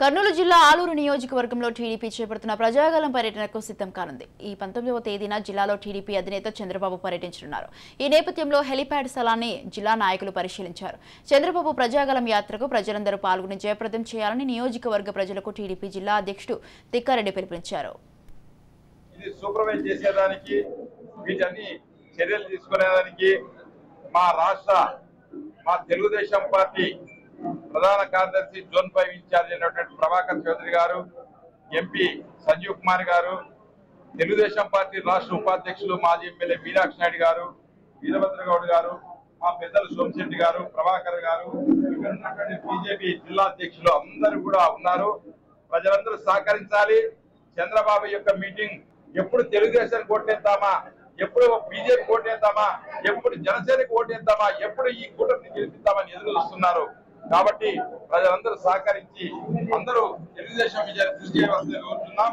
కర్నూలు జిల్లా ఆలూరు నియోజకవర్గంలో టీడీపీ చేపడుతున్న ప్రజాగళం పర్యటనకు సిద్ధం కానుంది. ఈ 19వ తేదీన జిల్లాలో టీడీపీ అధినేత చంద్రబాబు పర్యటించనున్నారు. ఈ నేపథ్యంలో హెలిప్యాడ్ స్థలాన్ని జిల్లా నాయకులు పరిశీలించారు. చంద్రబాబు ప్రజాగళం యాత్రకు ప్రజలందరూ పాల్గొని జయప్రదం చేయాలని నియోజకవర్గ ప్రజలకు టీడీపీ జిల్లా అధ్యక్షుడు తిక్కారెడ్డి పిలుపునిచ్చారు. ఇది సూపర్వైజ్ చేసేదానికి వీటన్ని చర్యలు తీసుకునేదానికి మా తెలుగుదేశం పార్టీ ప్రధాన కార్యదర్శి జోన్ 5 ఇన్ఛార్జ్ అయినటువంటి ప్రభాకర్ చౌదరి గారు, ఎంపీ సంజీవ్ కుమార్ గారు, తెలుగుదేశం పార్టీ రాష్ట్ర ఉపాధ్యక్షులు మాజీ ఎమ్మెల్యే మీనాక్షి నాయుడు గారు, వీరభద్ర గౌడ్ గారు, మా పెద్దలు సోమశెట్టి గారు, ప్రభాకర్ గారు, ఇక్కడ ఉన్నటువంటి బీజేపీ జిల్లా అధ్యక్షులు అందరూ కూడా ఉన్నారు. ప్రజలందరూ సహకరించాలి. చంద్రబాబు యొక్క మీటింగ్ ఎప్పుడు తెలుగుదేశానికి ఓటేద్దామా, ఎప్పుడు బీజేపీ ఓటేద్దామా, ఎప్పుడు జనసేనకి ఓటేద్దామా, ఎప్పుడు ఈ కూటమిని గెలిపిద్దామని ఎదురు చూస్తున్నారు. కాబట్టి ప్రజలందరూ సహకరించి అందరూ తెలుగుదేశం విజయాన్ని కృషి చేయవలసిందిగా కోరుతున్నాం.